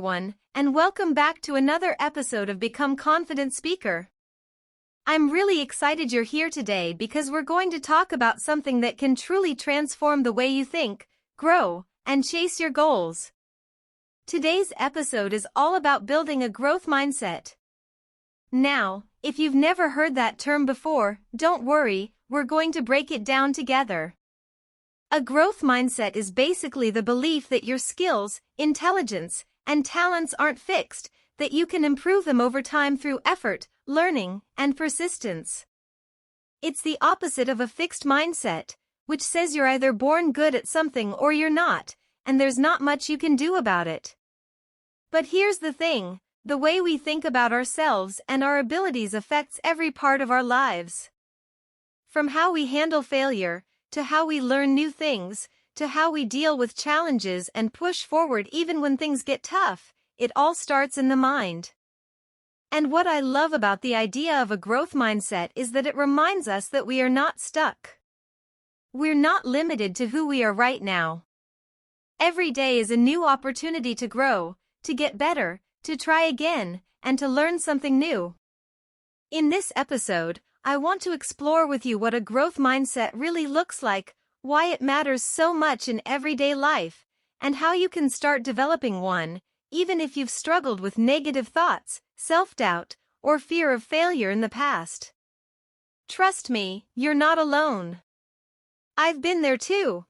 everyone, and welcome back to another episode of Become Confident Speaker. I'm really excited you're here today because we're going to talk about something that can truly transform the way you think, grow, and chase your goals. Today's episode is all about building a growth mindset. Now, if you've never heard that term before, don't worry, we're going to break it down together. A growth mindset is basically the belief that your skills, intelligence, and talents aren't fixed, that you can improve them over time through effort, learning, and persistence. It's the opposite of a fixed mindset, which says you're either born good at something or you're not, and there's not much you can do about it. But here's the thing, the way we think about ourselves and our abilities affects every part of our lives. From how we handle failure, to how we learn new things, to how we deal with challenges and push forward even when things get tough, it all starts in the mind. And what I love about the idea of a growth mindset is that it reminds us that we are not stuck. We're not limited to who we are right now. Every day is a new opportunity to grow, to get better, to try again, and to learn something new. In this episode, I want to explore with you what a growth mindset really looks like, why it matters so much in everyday life, and how you can start developing one, even if you've struggled with negative thoughts, self-doubt, or fear of failure in the past. Trust me, you're not alone. I've been there too.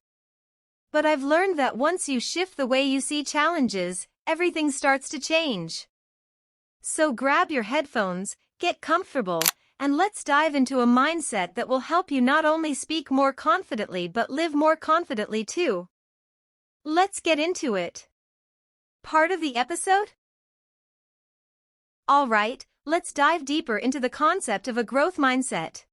But I've learned that once you shift the way you see challenges, everything starts to change. So grab your headphones, get comfortable, and let's dive into a mindset that will help you not only speak more confidently but live more confidently too. Let's get into it. Part of the episode? Alright, let's dive deeper into the concept of a growth mindset.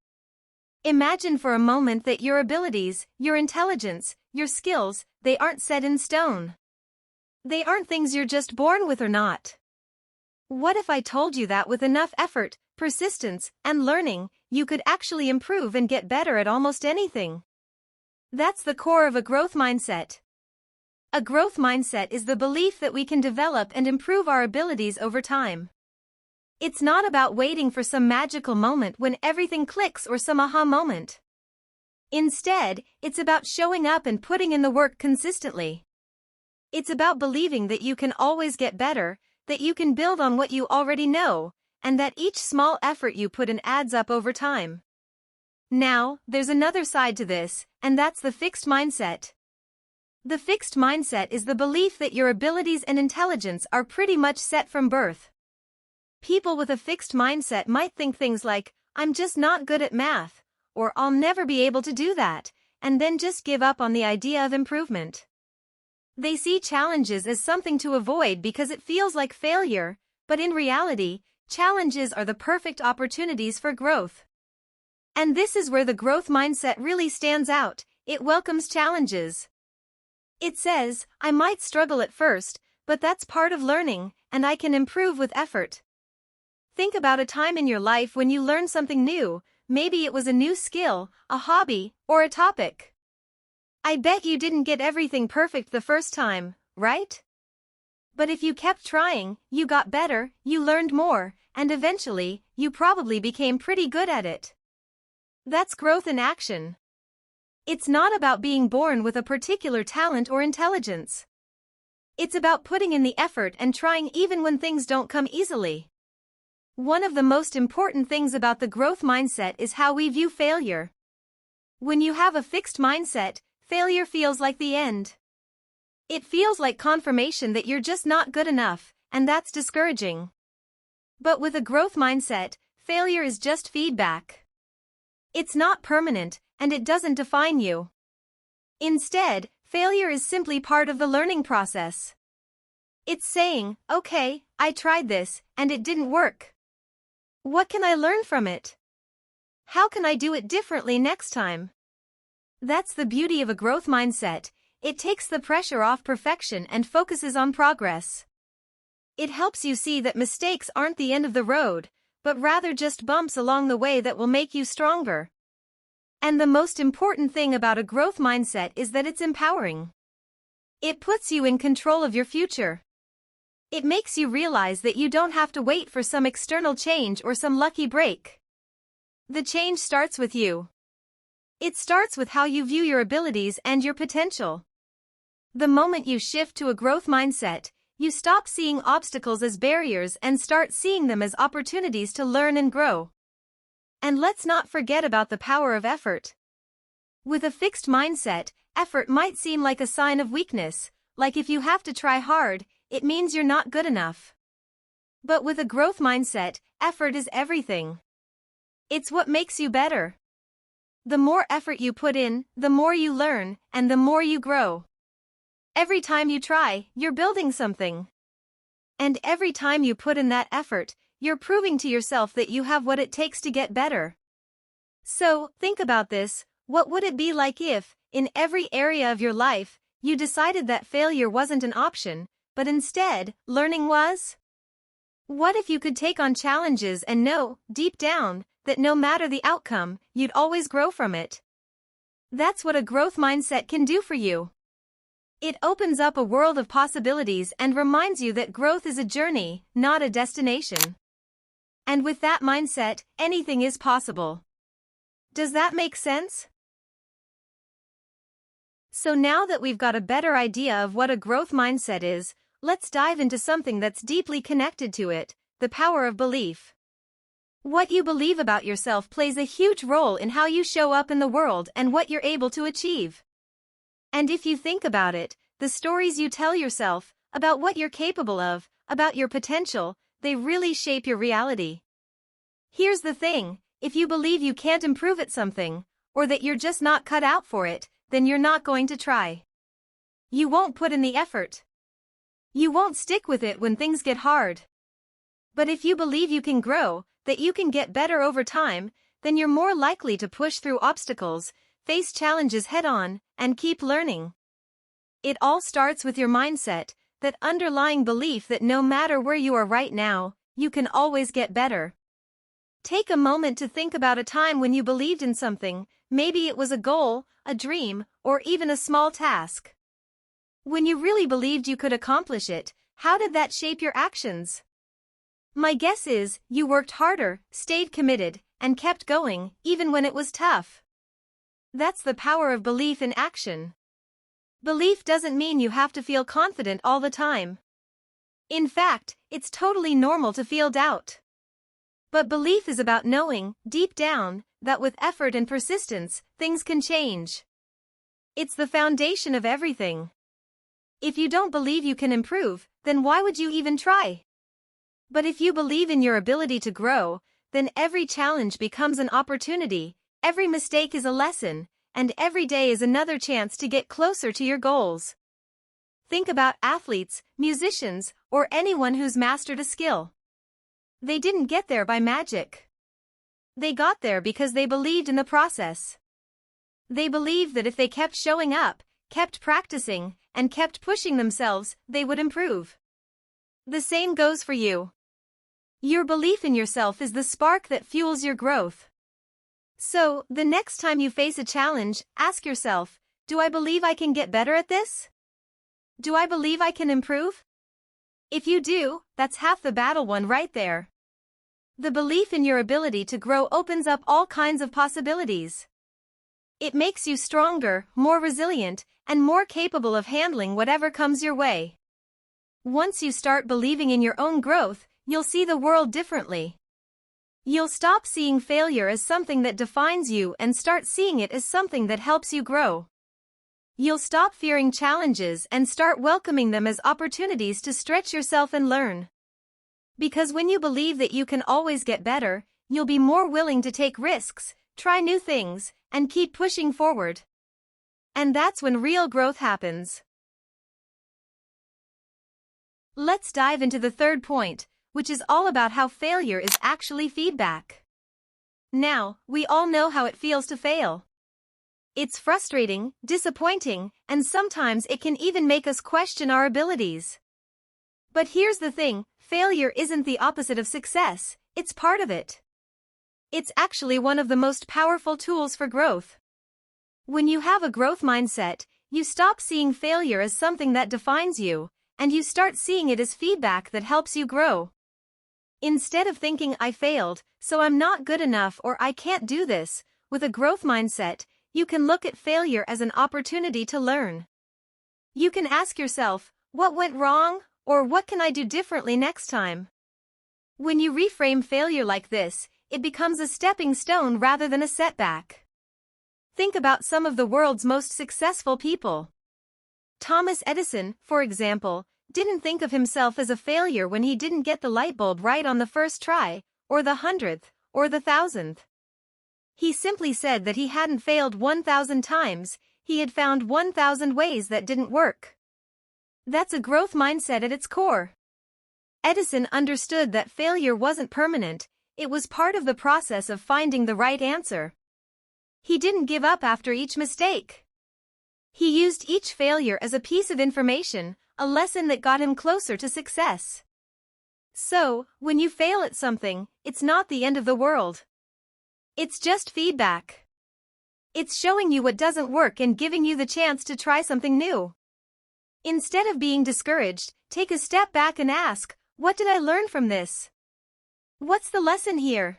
Imagine for a moment that your abilities, your intelligence, your skills, they aren't set in stone. They aren't things you're just born with or not. What if I told you that with enough effort, persistence, and learning, you could actually improve and get better at almost anything? That's the core of a growth mindset. A growth mindset is the belief that we can develop and improve our abilities over time. It's not about waiting for some magical moment when everything clicks or some aha moment. Instead, it's about showing up and putting in the work consistently. It's about believing that you can always get better, that you can build on what you already know, and that each small effort you put in adds up over time. Now, there's another side to this, and that's the fixed mindset. The fixed mindset is the belief that your abilities and intelligence are pretty much set from birth. People with a fixed mindset might think things like, I'm just not good at math, or I'll never be able to do that, and then just give up on the idea of improvement. They see challenges as something to avoid because it feels like failure, but in reality, challenges are the perfect opportunities for growth. And this is where the growth mindset really stands out. It welcomes challenges. It says, I might struggle at first, but that's part of learning, and I can improve with effort. Think about a time in your life when you learned something new. Maybe it was a new skill, a hobby, or a topic. I bet you didn't get everything perfect the first time, right? But if you kept trying, you got better, you learned more, and eventually, you probably became pretty good at it. That's growth in action. It's not about being born with a particular talent or intelligence. It's about putting in the effort and trying even when things don't come easily. One of the most important things about the growth mindset is how we view failure. When you have a fixed mindset, failure feels like the end. It feels like confirmation that you're just not good enough, and that's discouraging. But with a growth mindset, failure is just feedback. It's not permanent, and it doesn't define you. Instead, failure is simply part of the learning process. It's saying, okay, I tried this, and it didn't work. What can I learn from it? How can I do it differently next time? That's the beauty of a growth mindset. It takes the pressure off perfection and focuses on progress. It helps you see that mistakes aren't the end of the road, but rather just bumps along the way that will make you stronger. And the most important thing about a growth mindset is that it's empowering. It puts you in control of your future. It makes you realize that you don't have to wait for some external change or some lucky break. The change starts with you. It starts with how you view your abilities and your potential. The moment you shift to a growth mindset, you stop seeing obstacles as barriers and start seeing them as opportunities to learn and grow. And let's not forget about the power of effort. With a fixed mindset, effort might seem like a sign of weakness, like if you have to try hard, it means you're not good enough. But with a growth mindset, effort is everything. It's what makes you better. The more effort you put in, the more you learn, and the more you grow. Every time you try, you're building something. And every time you put in that effort, you're proving to yourself that you have what it takes to get better. So, think about this. What would it be like if, in every area of your life, you decided that failure wasn't an option, but instead, learning was? What if you could take on challenges and know, deep down, that no matter the outcome, you'd always grow from it? That's what a growth mindset can do for you. It opens up a world of possibilities and reminds you that growth is a journey, not a destination. And with that mindset, anything is possible. Does that make sense? So now that we've got a better idea of what a growth mindset is, let's dive into something that's deeply connected to it, the power of belief. What you believe about yourself plays a huge role in how you show up in the world and what you're able to achieve. And if you think about it, the stories you tell yourself, about what you're capable of, about your potential, they really shape your reality. Here's the thing, if you believe you can't improve at something, or that you're just not cut out for it, then you're not going to try. You won't put in the effort. You won't stick with it when things get hard. But if you believe you can grow, that you can get better over time, then you're more likely to push through obstacles, face challenges head-on, and keep learning. It all starts with your mindset, that underlying belief that no matter where you are right now, you can always get better. Take a moment to think about a time when you believed in something, maybe it was a goal, a dream, or even a small task. When you really believed you could accomplish it, how did that shape your actions? My guess is, you worked harder, stayed committed, and kept going, even when it was tough. That's the power of belief in action. Belief doesn't mean you have to feel confident all the time. In fact, it's totally normal to feel doubt. But belief is about knowing, deep down, that with effort and persistence, things can change. It's the foundation of everything. If you don't believe you can improve, then why would you even try? But if you believe in your ability to grow, then every challenge becomes an opportunity, every mistake is a lesson, and every day is another chance to get closer to your goals. Think about athletes, musicians, or anyone who's mastered a skill. They didn't get there by magic. They got there because they believed in the process. They believed that if they kept showing up, kept practicing, and kept pushing themselves, they would improve. The same goes for you. Your belief in yourself is the spark that fuels your growth. So, the next time you face a challenge, ask yourself, do I believe I can get better at this? Do I believe I can improve? If you do, that's half the battle won right there. The belief in your ability to grow opens up all kinds of possibilities. It makes you stronger, more resilient, and more capable of handling whatever comes your way. Once you start believing in your own growth, you'll see the world differently. You'll stop seeing failure as something that defines you and start seeing it as something that helps you grow. You'll stop fearing challenges and start welcoming them as opportunities to stretch yourself and learn. Because when you believe that you can always get better, you'll be more willing to take risks, try new things, and keep pushing forward. And that's when real growth happens. Let's dive into the third point, which is all about how failure is actually feedback. Now, we all know how it feels to fail. It's frustrating, disappointing, and sometimes it can even make us question our abilities. But here's the thing, failure isn't the opposite of success, it's part of it. It's actually one of the most powerful tools for growth. When you have a growth mindset, you stop seeing failure as something that defines you, and you start seeing it as feedback that helps you grow. Instead of thinking I failed, so I'm not good enough or I can't do this, with a growth mindset, you can look at failure as an opportunity to learn. You can ask yourself, what went wrong, or what can I do differently next time? When you reframe failure like this, it becomes a stepping stone rather than a setback. Think about some of the world's most successful people. Thomas Edison, for example, didn't think of himself as a failure when he didn't get the light bulb right on the first try, or the 100th, or the 1000th. He simply said that he hadn't failed 1,000 times, he had found 1,000 ways that didn't work. That's a growth mindset at its core. Edison understood that failure wasn't permanent, it was part of the process of finding the right answer. He didn't give up after each mistake. He used each failure as a piece of information, a lesson that got him closer to success. So, when you fail at something, it's not the end of the world. It's just feedback. It's showing you what doesn't work and giving you the chance to try something new. Instead of being discouraged, take a step back and ask, what did I learn from this? What's the lesson here?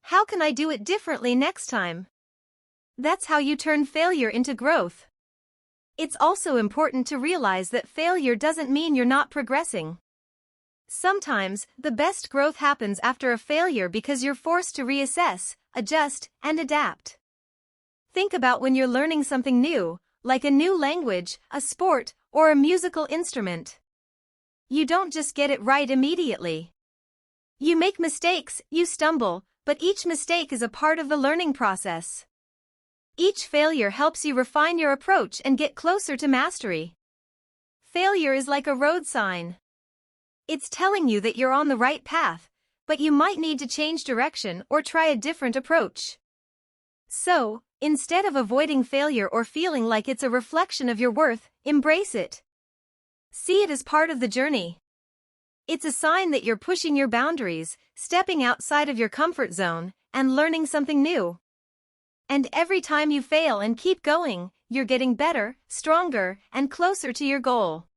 How can I do it differently next time? That's how you turn failure into growth. It's also important to realize that failure doesn't mean you're not progressing. Sometimes, the best growth happens after a failure because you're forced to reassess, adjust, and adapt. Think about when you're learning something new, like a new language, a sport, or a musical instrument. You don't just get it right immediately. You make mistakes, you stumble, but each mistake is a part of the learning process. Each failure helps you refine your approach and get closer to mastery. Failure is like a road sign. It's telling you that you're on the right path, but you might need to change direction or try a different approach. So, instead of avoiding failure or feeling like it's a reflection of your worth, embrace it. See it as part of the journey. It's a sign that you're pushing your boundaries, stepping outside of your comfort zone, and learning something new. And every time you fail and keep going, you're getting better, stronger, and closer to your goal.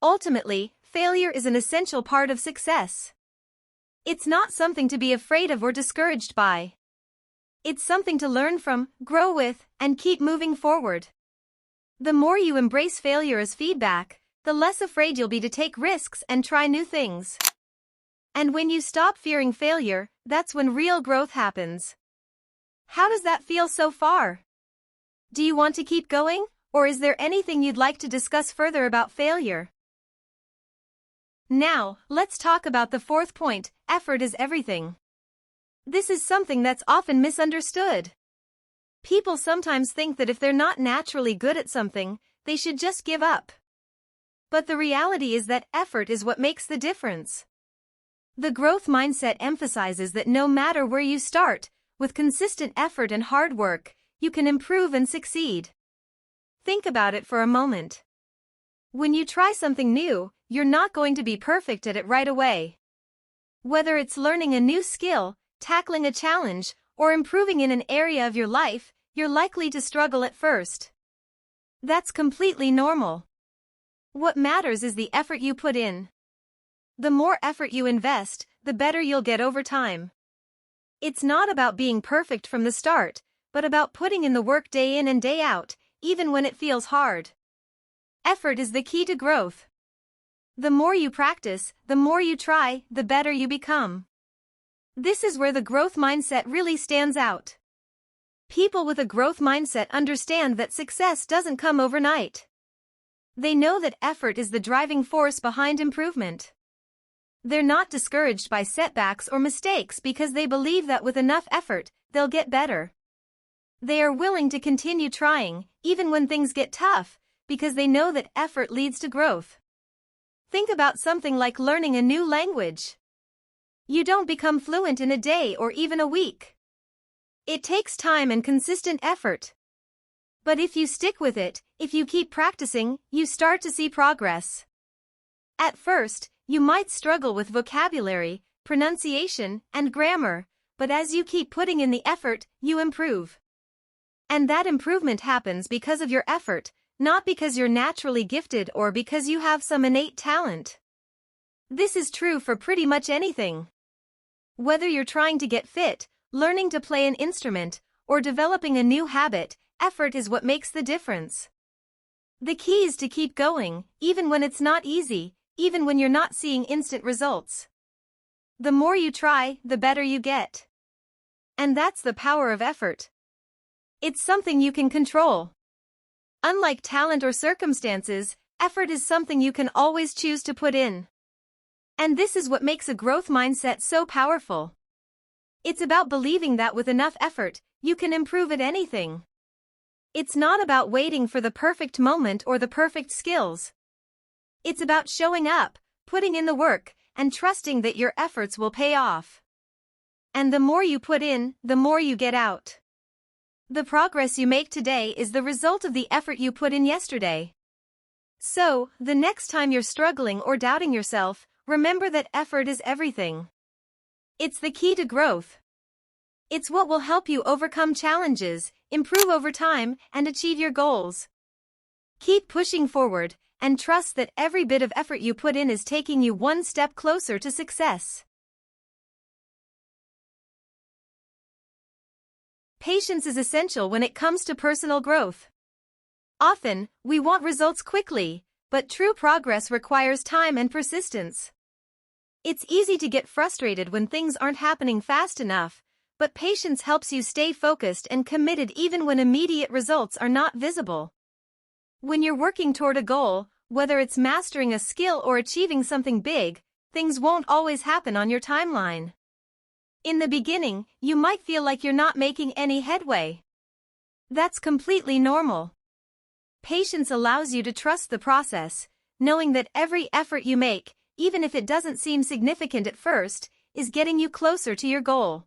Ultimately, failure is an essential part of success. It's not something to be afraid of or discouraged by. It's something to learn from, grow with, and keep moving forward. The more you embrace failure as feedback, the less afraid you'll be to take risks and try new things. And when you stop fearing failure, that's when real growth happens. How does that feel so far? Do you want to keep going, or is there anything you'd like to discuss further about failure? Now, let's talk about the fourth point, effort is everything. This is something that's often misunderstood. People sometimes think that if they're not naturally good at something, they should just give up. But the reality is that effort is what makes the difference. The growth mindset emphasizes that no matter where you start, with consistent effort and hard work, you can improve and succeed. Think about it for a moment. When you try something new, you're not going to be perfect at it right away. Whether it's learning a new skill, tackling a challenge, or improving in an area of your life, you're likely to struggle at first. That's completely normal. What matters is the effort you put in. The more effort you invest, the better you'll get over time. It's not about being perfect from the start, but about putting in the work day in and day out, even when it feels hard. Effort is the key to growth. The more you practice, the more you try, the better you become. This is where the growth mindset really stands out. People with a growth mindset understand that success doesn't come overnight. They know that effort is the driving force behind improvement. They're not discouraged by setbacks or mistakes because they believe that with enough effort, they'll get better. They are willing to continue trying, even when things get tough, because they know that effort leads to growth. Think about something like learning a new language. You don't become fluent in a day or even a week. It takes time and consistent effort. But if you stick with it, if you keep practicing, you start to see progress. At first, you might struggle with vocabulary, pronunciation, and grammar, but as you keep putting in the effort, you improve. And that improvement happens because of your effort, not because you're naturally gifted or because you have some innate talent. This is true for pretty much anything. Whether you're trying to get fit, learning to play an instrument, or developing a new habit, effort is what makes the difference. The key is to keep going, even when it's not easy, even when you're not seeing instant results. The more you try, the better you get. And that's the power of effort. It's something you can control. Unlike talent or circumstances, effort is something you can always choose to put in. And this is what makes a growth mindset so powerful. It's about believing that with enough effort, you can improve at anything. It's not about waiting for the perfect moment or the perfect skills. It's about showing up, putting in the work, and trusting that your efforts will pay off. And the more you put in, the more you get out. The progress you make today is the result of the effort you put in yesterday. So, the next time you're struggling or doubting yourself, remember that effort is everything. It's the key to growth. It's what will help you overcome challenges, improve over time, and achieve your goals. Keep pushing forward, and trust that every bit of effort you put in is taking you one step closer to success. Patience is essential when it comes to personal growth. Often, we want results quickly, but true progress requires time and persistence. It's easy to get frustrated when things aren't happening fast enough, but patience helps you stay focused and committed even when immediate results are not visible. When you're working toward a goal, whether it's mastering a skill or achieving something big, things won't always happen on your timeline. In the beginning, you might feel like you're not making any headway. That's completely normal. Patience allows you to trust the process, knowing that every effort you make, even if it doesn't seem significant at first, is getting you closer to your goal.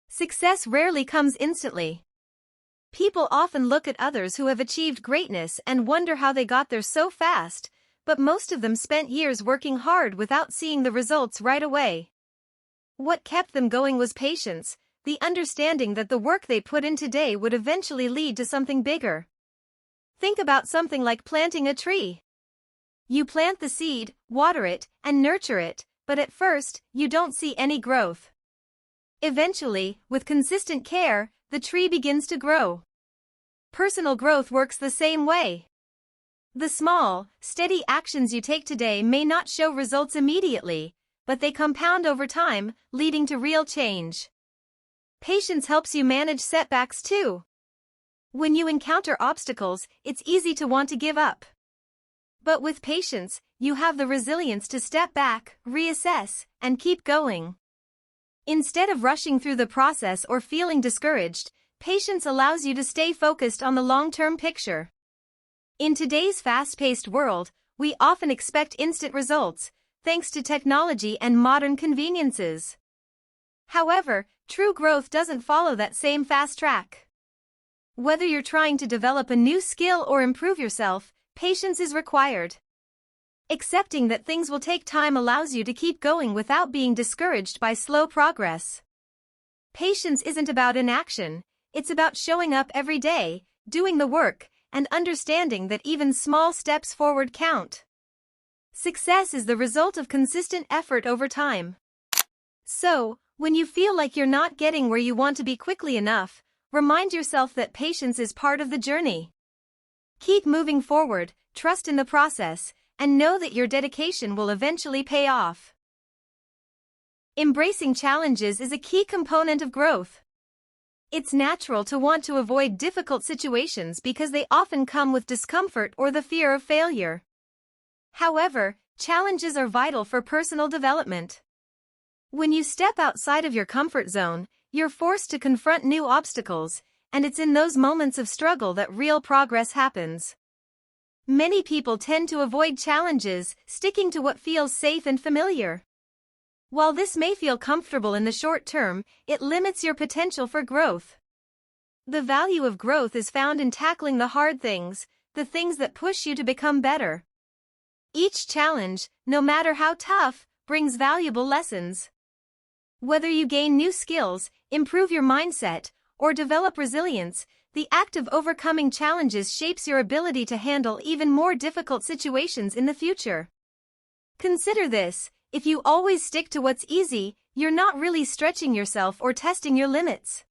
Success rarely comes instantly. People often look at others who have achieved greatness and wonder how they got there so fast, but most of them spent years working hard without seeing the results right away. What kept them going was patience, the understanding that the work they put in today would eventually lead to something bigger. Think about something like planting a tree. You plant the seed, water it, and nurture it, but at first, you don't see any growth. Eventually, with consistent care, the tree begins to grow. Personal growth works the same way. The small, steady actions you take today may not show results immediately, but they compound over time, leading to real change. Patience helps you manage setbacks too. When you encounter obstacles, it's easy to want to give up. But with patience, you have the resilience to step back, reassess, and keep going. Instead of rushing through the process or feeling discouraged, patience allows you to stay focused on the long-term picture. In today's fast-paced world, we often expect instant results, thanks to technology and modern conveniences. However, true growth doesn't follow that same fast track. Whether you're trying to develop a new skill or improve yourself, patience is required. Accepting that things will take time allows you to keep going without being discouraged by slow progress. Patience isn't about inaction, it's about showing up every day, doing the work, and understanding that even small steps forward count. Success is the result of consistent effort over time. So, when you feel like you're not getting where you want to be quickly enough, remind yourself that patience is part of the journey. Keep moving forward, trust in the process, and know that your dedication will eventually pay off. Embracing challenges is a key component of growth. It's natural to want to avoid difficult situations because they often come with discomfort or the fear of failure. However, challenges are vital for personal development. When you step outside of your comfort zone, you're forced to confront new obstacles, and it's in those moments of struggle that real progress happens. Many people tend to avoid challenges, sticking to what feels safe and familiar. While this may feel comfortable in the short term, it limits your potential for growth. The value of growth is found in tackling the hard things, the things that push you to become better. Each challenge, no matter how tough, brings valuable lessons. Whether you gain new skills, improve your mindset, or develop resilience, the act of overcoming challenges shapes your ability to handle even more difficult situations in the future. Consider this: if you always stick to what's easy, you're not really stretching yourself or testing your limits.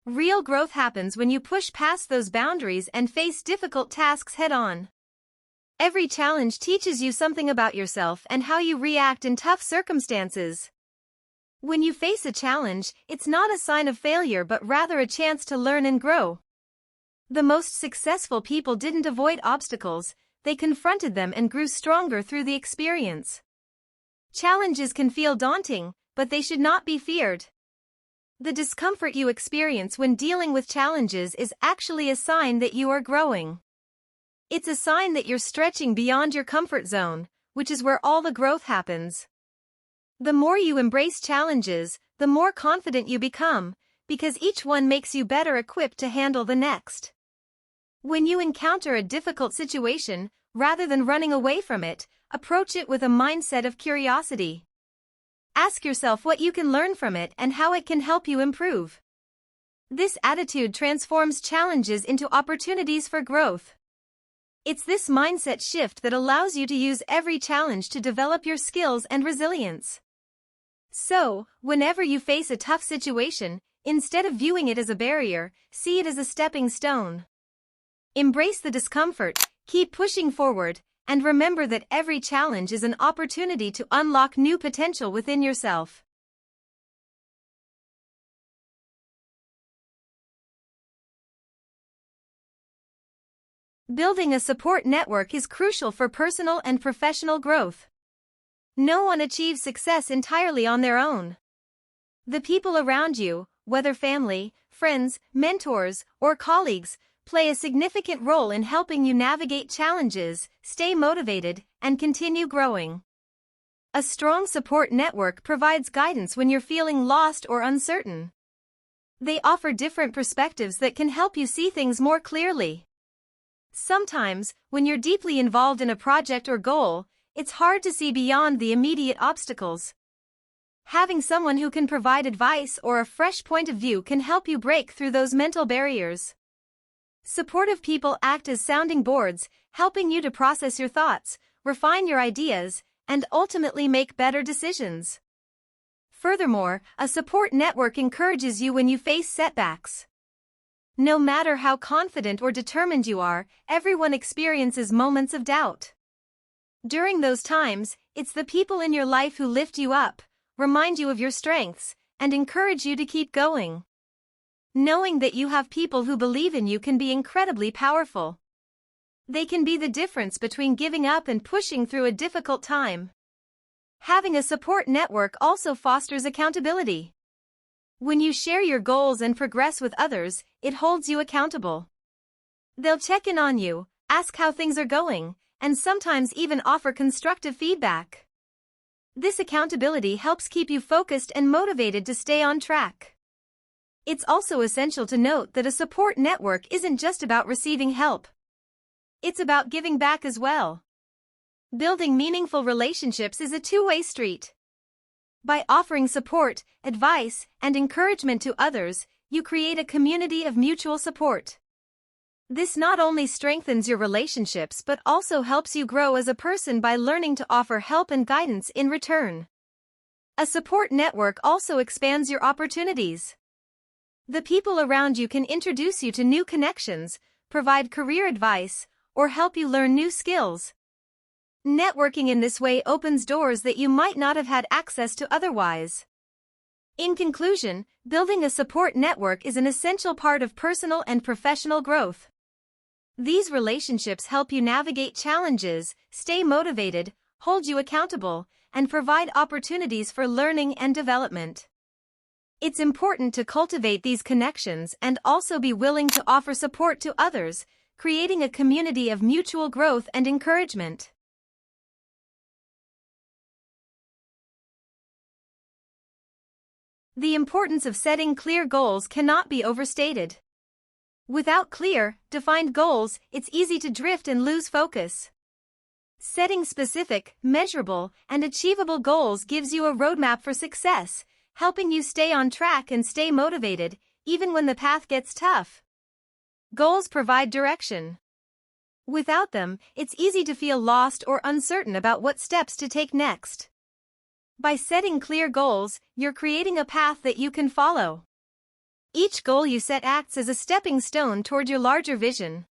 Real growth happens when you push past those boundaries and face difficult tasks head-on. Every challenge teaches you something about yourself and how you react in tough circumstances. When you face a challenge, it's not a sign of failure but rather a chance to learn and grow. The most successful people didn't avoid obstacles, they confronted them and grew stronger through the experience. Challenges can feel daunting, but they should not be feared. The discomfort you experience when dealing with challenges is actually a sign that you are growing. It's a sign that you're stretching beyond your comfort zone, which is where all the growth happens. The more you embrace challenges, the more confident you become, because each one makes you better equipped to handle the next. When you encounter a difficult situation, rather than running away from it, approach it with a mindset of curiosity. Ask yourself what you can learn from it and how it can help you improve. This attitude transforms challenges into opportunities for growth. It's this mindset shift that allows you to use every challenge to develop your skills and resilience. So, whenever you face a tough situation, instead of viewing it as a barrier, see it as a stepping stone. Embrace the discomfort, keep pushing forward, and remember that every challenge is an opportunity to unlock new potential within yourself. Building a support network is crucial for personal and professional growth. No one achieves success entirely on their own. The people around you, whether family, friends, mentors, or colleagues, play a significant role in helping you navigate challenges, stay motivated, and continue growing. A strong support network provides guidance when you're feeling lost or uncertain. They offer different perspectives that can help you see things more clearly. Sometimes, when you're deeply involved in a project or goal, it's hard to see beyond the immediate obstacles. Having someone who can provide advice or a fresh point of view can help you break through those mental barriers. Supportive people act as sounding boards, helping you to process your thoughts, refine your ideas, and ultimately make better decisions. Furthermore, a support network encourages you when you face setbacks. No matter how confident or determined you are, everyone experiences moments of doubt. During those times, it's the people in your life who lift you up, remind you of your strengths, and encourage you to keep going. Knowing that you have people who believe in you can be incredibly powerful. They can be the difference between giving up and pushing through a difficult time. Having a support network also fosters accountability. When you share your goals and progress with others, it holds you accountable. They'll check in on you, ask how things are going, and sometimes even offer constructive feedback. This accountability helps keep you focused and motivated to stay on track. It's also essential to note that a support network isn't just about receiving help. It's about giving back as well. Building meaningful relationships is a two-way street. By offering support, advice, and encouragement to others, you create a community of mutual support. This not only strengthens your relationships but also helps you grow as a person by learning to offer help and guidance in return. A support network also expands your opportunities. The people around you can introduce you to new connections, provide career advice, or help you learn new skills. Networking in this way opens doors that you might not have had access to otherwise. In conclusion, building a support network is an essential part of personal and professional growth. These relationships help you navigate challenges, stay motivated, hold you accountable, and provide opportunities for learning and development. It's important to cultivate these connections and also be willing to offer support to others, creating a community of mutual growth and encouragement. The importance of setting clear goals cannot be overstated. Without clear, defined goals, it's easy to drift and lose focus. Setting specific, measurable, and achievable goals gives you a roadmap for success, helping you stay on track and stay motivated, even when the path gets tough. Goals provide direction. Without them, it's easy to feel lost or uncertain about what steps to take next. By setting clear goals, you're creating a path that you can follow. Each goal you set acts as a stepping stone toward your larger vision.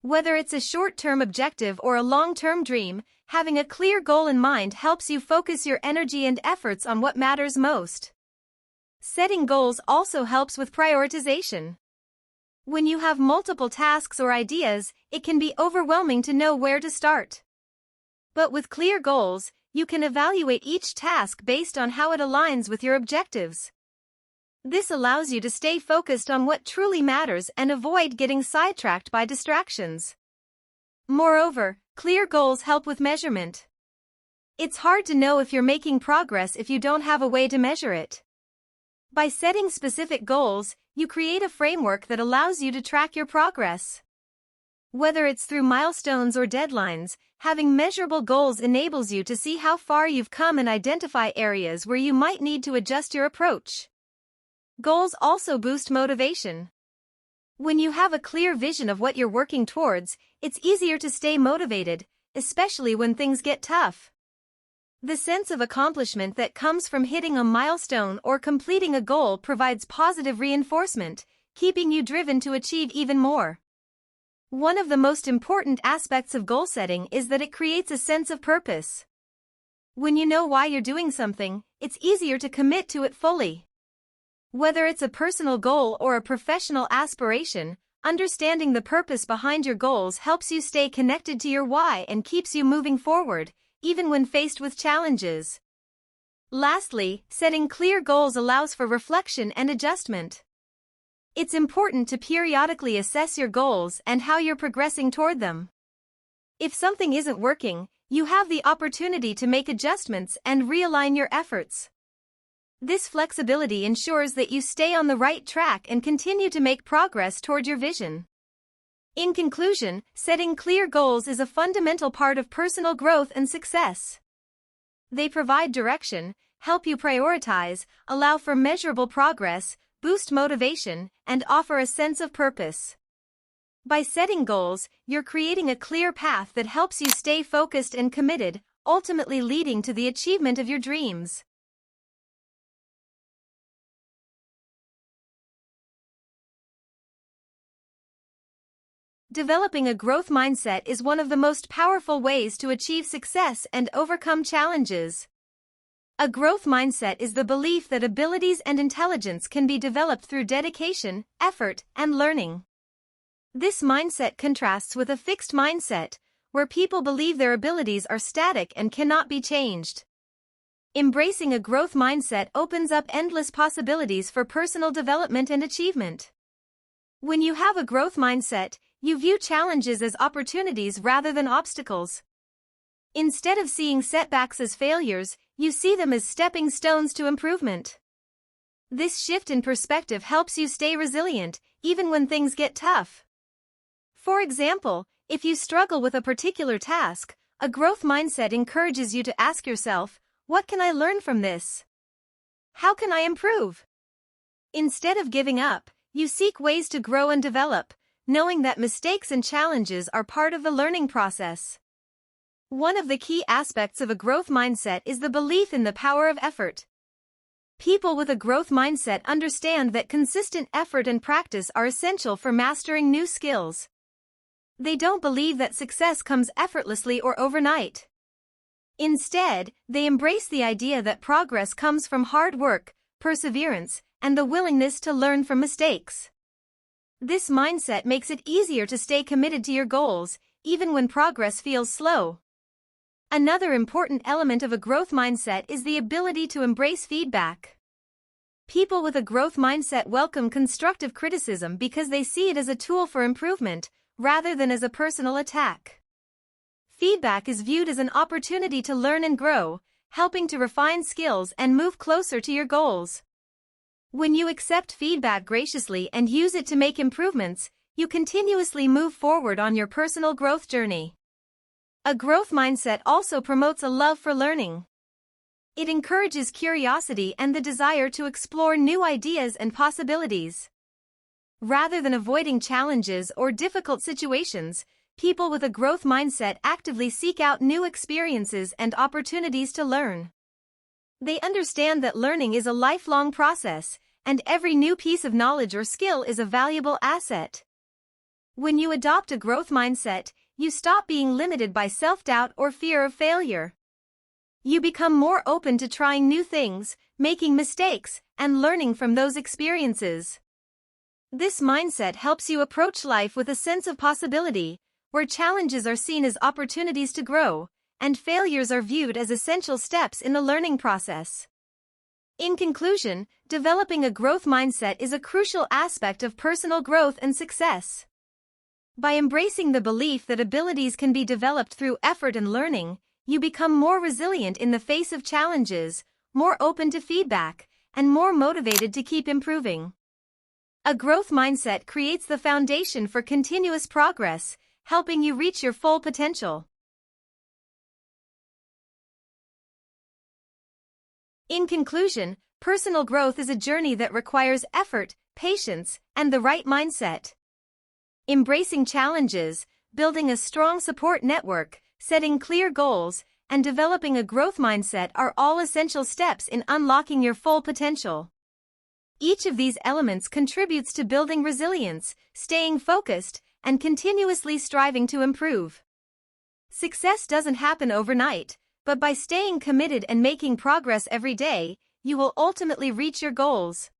Whether it's a short-term objective or a long-term dream, having a clear goal in mind helps you focus your energy and efforts on what matters most. Setting goals also helps with prioritization. When you have multiple tasks or ideas, it can be overwhelming to know where to start. But with clear goals, you can evaluate each task based on how it aligns with your objectives. This allows you to stay focused on what truly matters and avoid getting sidetracked by distractions. Moreover, clear goals help with measurement. It's hard to know if you're making progress if you don't have a way to measure it. By setting specific goals, you create a framework that allows you to track your progress. Whether it's through milestones or deadlines, having measurable goals enables you to see how far you've come and identify areas where you might need to adjust your approach. Goals also boost motivation. When you have a clear vision of what you're working towards, it's easier to stay motivated, especially when things get tough. The sense of accomplishment that comes from hitting a milestone or completing a goal provides positive reinforcement, keeping you driven to achieve even more. One of the most important aspects of goal setting is that it creates a sense of purpose. When you know why you're doing something, it's easier to commit to it fully. Whether it's a personal goal or a professional aspiration, understanding the purpose behind your goals helps you stay connected to your why and keeps you moving forward, even when faced with challenges. Lastly, setting clear goals allows for reflection and adjustment. It's important to periodically assess your goals and how you're progressing toward them. If something isn't working, you have the opportunity to make adjustments and realign your efforts. This flexibility ensures that you stay on the right track and continue to make progress toward your vision. In conclusion, setting clear goals is a fundamental part of personal growth and success. They provide direction, help you prioritize, allow for measurable progress, boost motivation, and offer a sense of purpose. By setting goals, you're creating a clear path that helps you stay focused and committed, ultimately leading to the achievement of your dreams. Developing a growth mindset is one of the most powerful ways to achieve success and overcome challenges. A growth mindset is the belief that abilities and intelligence can be developed through dedication, effort, and learning. This mindset contrasts with a fixed mindset, where people believe their abilities are static and cannot be changed. Embracing a growth mindset opens up endless possibilities for personal development and achievement. When you have a growth mindset, you view challenges as opportunities rather than obstacles. Instead of seeing setbacks as failures, you see them as stepping stones to improvement. This shift in perspective helps you stay resilient, even when things get tough. For example, if you struggle with a particular task, a growth mindset encourages you to ask yourself, what can I learn from this? How can I improve? Instead of giving up, you seek ways to grow and develop, knowing that mistakes and challenges are part of the learning process. One of the key aspects of a growth mindset is the belief in the power of effort. People with a growth mindset understand that consistent effort and practice are essential for mastering new skills. They don't believe that success comes effortlessly or overnight. Instead, they embrace the idea that progress comes from hard work, perseverance, and the willingness to learn from mistakes. This mindset makes it easier to stay committed to your goals, even when progress feels slow. Another important element of a growth mindset is the ability to embrace feedback. People with a growth mindset welcome constructive criticism because they see it as a tool for improvement, rather than as a personal attack. Feedback is viewed as an opportunity to learn and grow, helping to refine skills and move closer to your goals. When you accept feedback graciously and use it to make improvements, you continuously move forward on your personal growth journey. A growth mindset also promotes a love for learning. It encourages curiosity and the desire to explore new ideas and possibilities. Rather than avoiding challenges or difficult situations, people with a growth mindset actively seek out new experiences and opportunities to learn. They understand that learning is a lifelong process, and every new piece of knowledge or skill is a valuable asset. When you adopt a growth mindset, you stop being limited by self-doubt or fear of failure. You become more open to trying new things, making mistakes, and learning from those experiences. This mindset helps you approach life with a sense of possibility, where challenges are seen as opportunities to grow, and failures are viewed as essential steps in the learning process. In conclusion, developing a growth mindset is a crucial aspect of personal growth and success. By embracing the belief that abilities can be developed through effort and learning, you become more resilient in the face of challenges, more open to feedback, and more motivated to keep improving. A growth mindset creates the foundation for continuous progress, helping you reach your full potential. In conclusion, personal growth is a journey that requires effort, patience, and the right mindset. Embracing challenges, building a strong support network, setting clear goals, and developing a growth mindset are all essential steps in unlocking your full potential. Each of these elements contributes to building resilience, staying focused, and continuously striving to improve. Success doesn't happen overnight, but by staying committed and making progress every day, you will ultimately reach your goals.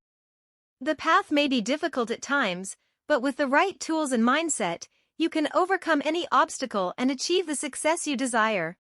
The path may be difficult at times, but with the right tools and mindset, you can overcome any obstacle and achieve the success you desire.